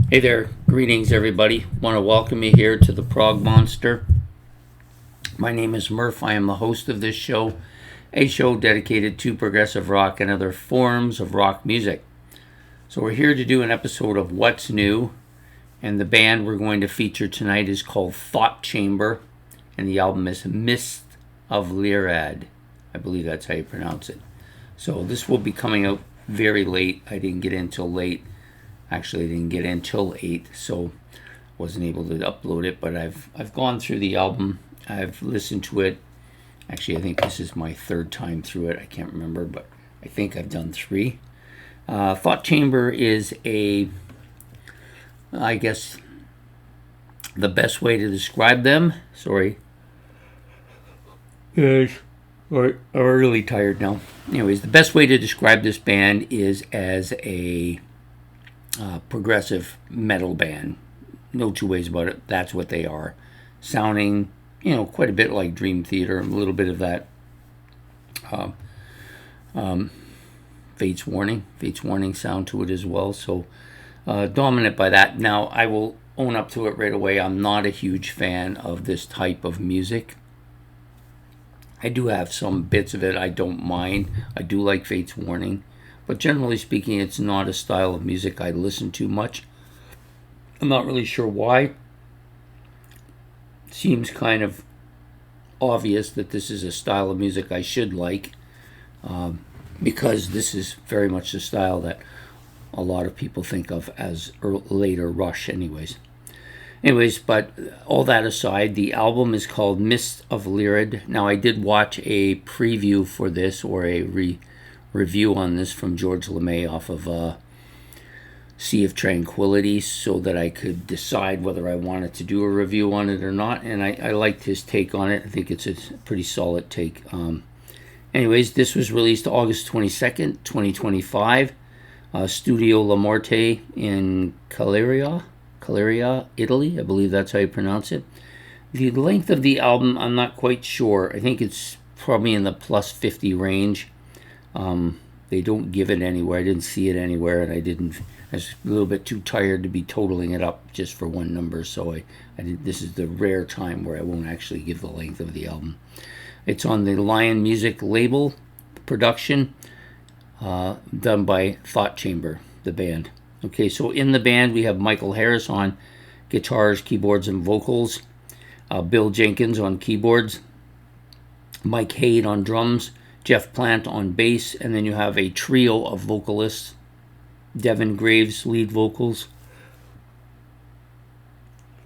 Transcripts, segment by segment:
Hey there, greetings everybody. Want to welcome you here to the Prog Monster. My name is Murph. I am the host of this show, a show dedicated to progressive rock and other forms of rock music. So we're here to do an episode of What's New, and the band we're going to feature tonight is called Thought Chamber, and the album is Myst Of Liad. I believe that's how you pronounce it. So this will be coming out very late. I didn't get in till late. Actually, I didn't get in till 8, so wasn't able to upload it. But I've gone through the album. I've listened to it. Actually, I think this is my third time through it. I can't remember, but I think I've done 3. Thought Chamber is I guess, the best way to describe them. Sorry. Yes. I'm really tired now. Anyways, the best way to describe this band is as a progressive metal band. No two ways about it. That's what they are. Sounding, quite a bit like Dream Theater. A little bit of that Fates Warning sound to it as well. So dominant by that. Now, I will own up to it right away. I'm not a huge fan of this type of music. I do have some bits of it I don't mind. I do like Fates Warning. But generally speaking, it's not a style of music I listen to much. I'm not really sure why. It seems kind of obvious that this is a style of music I should like, because this is very much the style that a lot of people think of as later Rush anyways. But all that aside, the album is called Myst Of Liad. Now, I did watch a preview for this, or a review on this from George LeMay off of Sea of Tranquility, so that I could decide whether I wanted to do a review on it or not, and I liked his take on it. I think it's a pretty solid take. This was released August 22nd, 2025, Studio La Morte in Cagliari, Italy. I believe that's how you pronounce it. The length of the album, I'm not quite sure. I think it's probably in the plus 50 range. They don't give it anywhere. I didn't see it anywhere, and I was a little bit too tired to be totaling it up just for one number, so this is the rare time where I won't actually give the length of the album. It's on the Lion Music label production, done by Thought Chamber, the band. Okay, so in the band we have Michael Harris on guitars, keyboards, and vocals, Bill Jenkins on keyboards, Mike Haid on drums, Jeff Plant on bass, and then you have a trio of vocalists. Devin Graves lead vocals.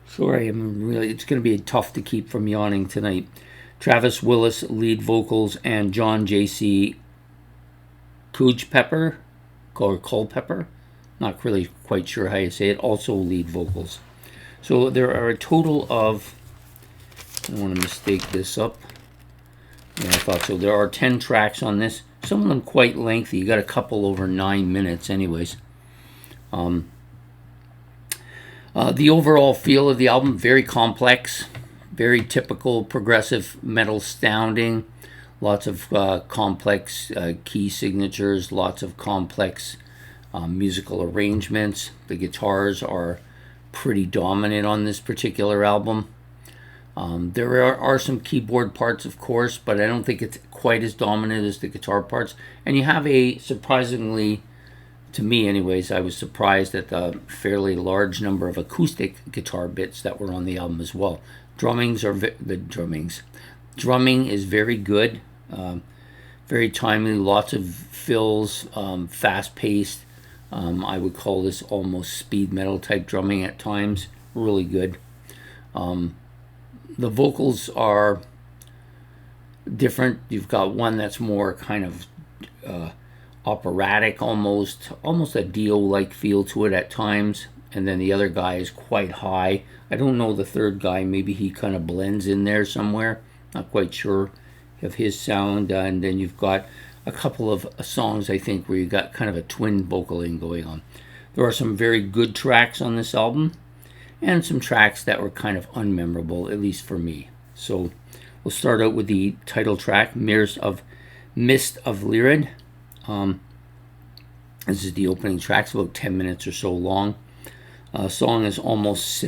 Sorry, it's going to be tough to keep from yawning tonight. Travis Willis lead vocals, and John J.C. Culpepper, or Culpepper, not really quite sure how you say it, also lead vocals. So there are a total of, I don't want to mistake this up. Yeah, I thought so. There are 10 tracks on this. Some of them quite lengthy. You got a couple over 9 minutes anyways. The overall feel of the album, very complex, very typical progressive metal sounding. Lots of complex key signatures, lots of complex musical arrangements. The guitars are pretty dominant on this particular album. There are some keyboard parts, of course, but I don't think it's quite as dominant as the guitar parts. And you have a surprisingly, to me anyways, I was surprised at the fairly large number of acoustic guitar bits that were on the album as well. Drumming is very good, very timely, lots of fills, fast-paced. I would call this almost speed metal type drumming at times. Really good. The vocals are different. You've got one that's more kind of operatic, almost a Dio-like feel to it at times, and then the other guy is quite high. I don't know the third guy. Maybe he kind of blends in there somewhere. Not quite sure of his sound. And then you've got a couple of songs, I think, where you got kind of a twin vocaling going on. There are some very good tracks on this album, and some tracks that were kind of unmemorable, at least for me. So we'll start out with the title track, Myst of Liad. This is the opening track. It's about 10 minutes or so long. Song is almost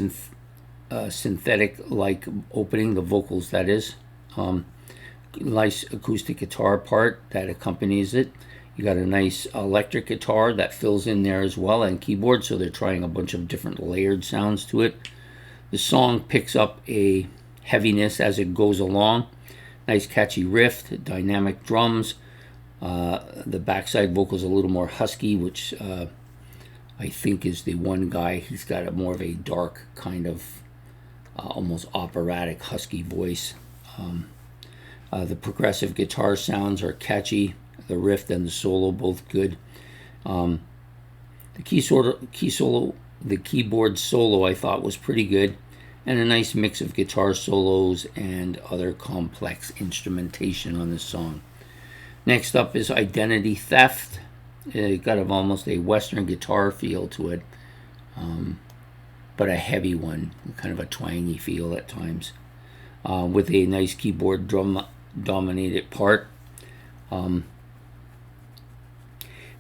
synthetic-like opening, the vocals that is. Nice acoustic guitar part that accompanies it. You got a nice electric guitar that fills in there as well, and keyboard, so they're trying a bunch of different layered sounds to it. The song picks up a heaviness as it goes along. Nice catchy riff, dynamic drums. The backside vocals a little more husky, which I think is the one guy. He's got a more of a dark kind of almost operatic husky voice. The progressive guitar sounds are catchy. The riff and the solo both good. The keyboard solo I thought was pretty good, and a nice mix of guitar solos and other complex instrumentation on this song. Next up is Identity Theft. It got almost a Western guitar feel to it, but a heavy one, kind of a twangy feel at times, with a nice keyboard drum dominated part.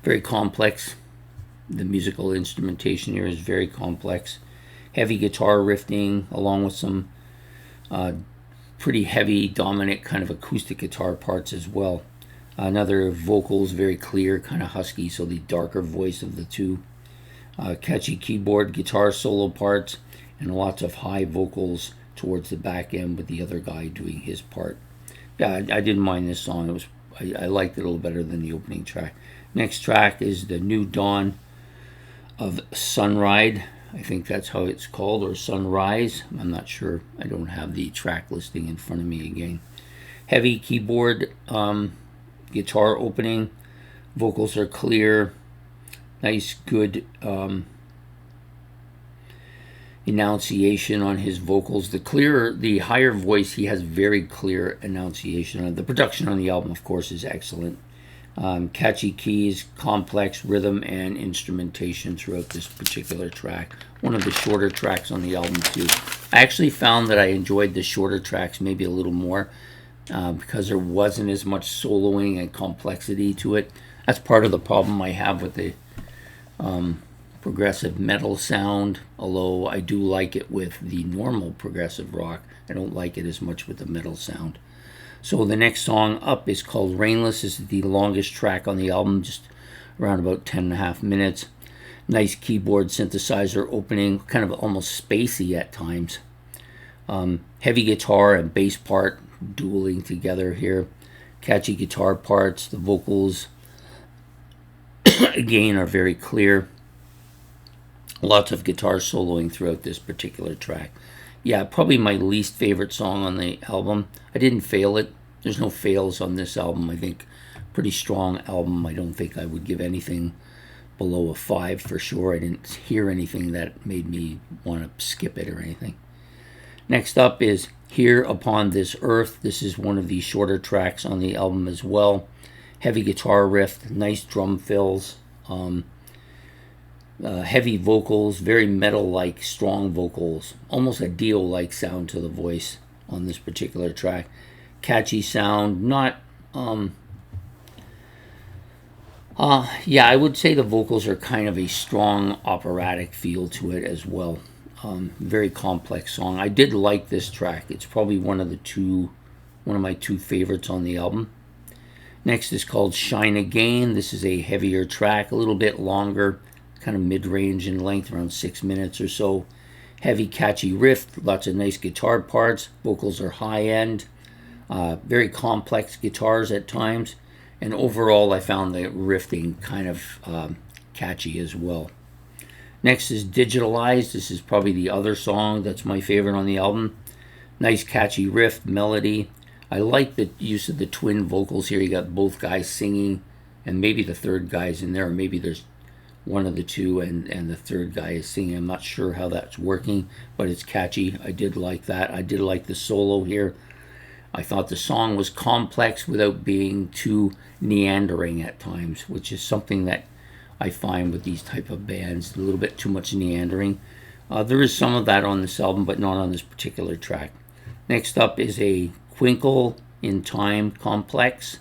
Very complex. The musical instrumentation here is very complex. Heavy guitar riffing along with some pretty heavy dominant kind of acoustic guitar parts as well. Another vocals, very clear, kind of husky, so the darker voice of the two. Catchy keyboard, guitar solo parts, and lots of high vocals towards the back end with the other guy doing his part. Yeah, I didn't mind this song. I liked it a little better than the opening track. Next track is The New Dawn of Sunride. I think that's how it's called, or Sunrise. I'm not sure. I don't have the track listing in front of me again. Heavy keyboard, guitar opening. Vocals are clear. Nice, good enunciation on his vocals. The higher voice, he has very clear enunciation. The production on the album, of course, is excellent. Catchy keys, complex rhythm, and instrumentation throughout this particular track. One of the shorter tracks on the album, too. I actually found that I enjoyed the shorter tracks maybe a little more because there wasn't as much soloing and complexity to it. That's part of the problem I have with the progressive metal sound, although I do like it with the normal progressive rock. I don't like it as much with the metal sound. So the next song up is called Rainless. This is the longest track on the album, just around about 10.5 minutes. Nice keyboard synthesizer opening, kind of almost spacey at times. Heavy guitar and bass part dueling together here. Catchy guitar parts. The vocals, again, are very clear. Lots of guitar soloing throughout this particular track. Yeah, probably my least favorite song on the album. I didn't fail it. There's no fails on this album. I think pretty strong album. I don't think I would give anything below a 5 for sure. I didn't hear anything that made me want to skip it or anything. Next up is Here Upon This Earth. This is one of the shorter tracks on the album as well. Heavy guitar riff, nice drum fills. Heavy vocals, very metal-like, strong vocals, almost a Dio-like sound to the voice on this particular track. Catchy sound, not, yeah, I would say the vocals are kind of a strong operatic feel to it as well. Very complex song. I did like this track. It's probably one of my two favorites on the album. Next is called Shine Again. This is a heavier track, a little bit longer, kind of mid-range in length, around 6 minutes or so. Heavy, catchy riff, lots of nice guitar parts. Vocals are high-end, very complex guitars at times. And overall, I found the riffing kind of catchy as well. Next is Digitalized. This is probably the other song that's my favorite on the album. Nice, catchy riff, melody. I like the use of the twin vocals here. You got both guys singing, and maybe the third guy's in there, or maybe there's one of the two and the third guy is singing. I'm not sure how that's working, but it's catchy. I did like that. I did like the solo here. I thought the song was complex without being too meandering at times, which is something that I find with these type of bands, a little bit too much meandering. There is some of that on this album, but not on this particular track. Next up is a Twinkle in Time complex.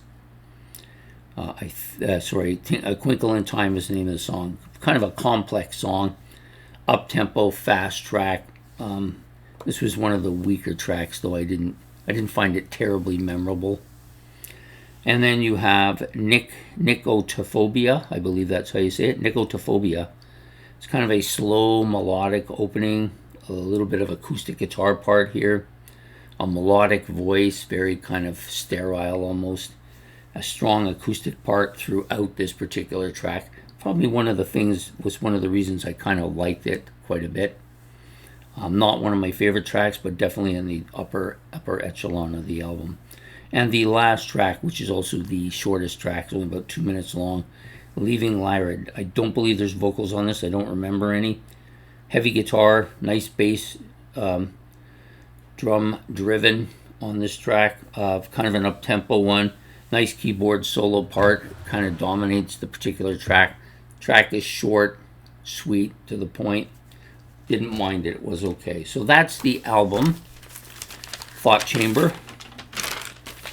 A Twinkle in Time is the name of the song. Kind of a complex song. up-tempo, fast track. This was one of the weaker tracks, though I didn't find it terribly memorable. And then you have Nicotophobia. I believe that's how you say it. Nicotophobia. It's kind of a slow melodic opening, a little bit of acoustic guitar part here, a melodic voice, very kind of sterile almost, a strong acoustic part throughout this particular track. Probably one of the reasons I kind of liked it quite a bit. Not one of my favorite tracks, but definitely in the upper echelon of the album. And the last track, which is also the shortest track, only about 2 minutes long, Leaving Liad. I don't believe there's vocals on this. I don't remember any. Heavy guitar, nice bass, drum driven on this track. Kind of an up-tempo one. Nice keyboard solo part. Kind of dominates the particular track. Track is short, sweet, to the point. Didn't mind it. It was okay. So that's the album. Thought Chamber.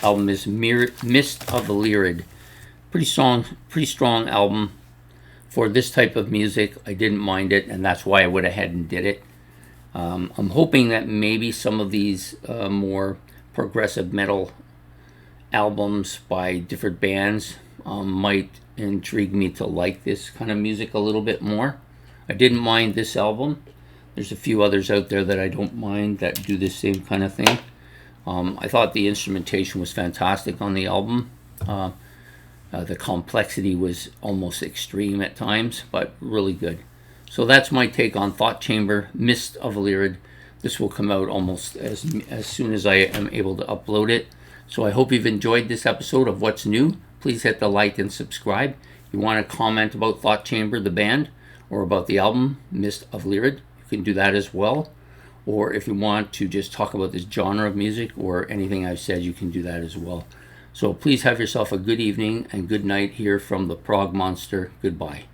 Album is Myst Of Liad. Pretty strong album for this type of music. I didn't mind it, and that's why I went ahead and did it. I'm hoping that maybe some of these more progressive metal albums by different bands might intrigue me to like this kind of music a little bit more. I didn't mind this album. There's a few others out there that I don't mind that do the same kind of thing. I thought the instrumentation was fantastic on the album. The complexity was almost extreme at times, but really good. So that's my take on Thought Chamber, Myst Of Liad. This will come out almost as soon as I am able to upload it. So I hope you've enjoyed this episode of What's New. Please hit the like and subscribe. If you want to comment about Thought Chamber, the band, or about the album, Myst Of Liad, you can do that as well. Or if you want to just talk about this genre of music or anything I've said, you can do that as well. So please have yourself a good evening and good night here from the Prog Monster. Goodbye.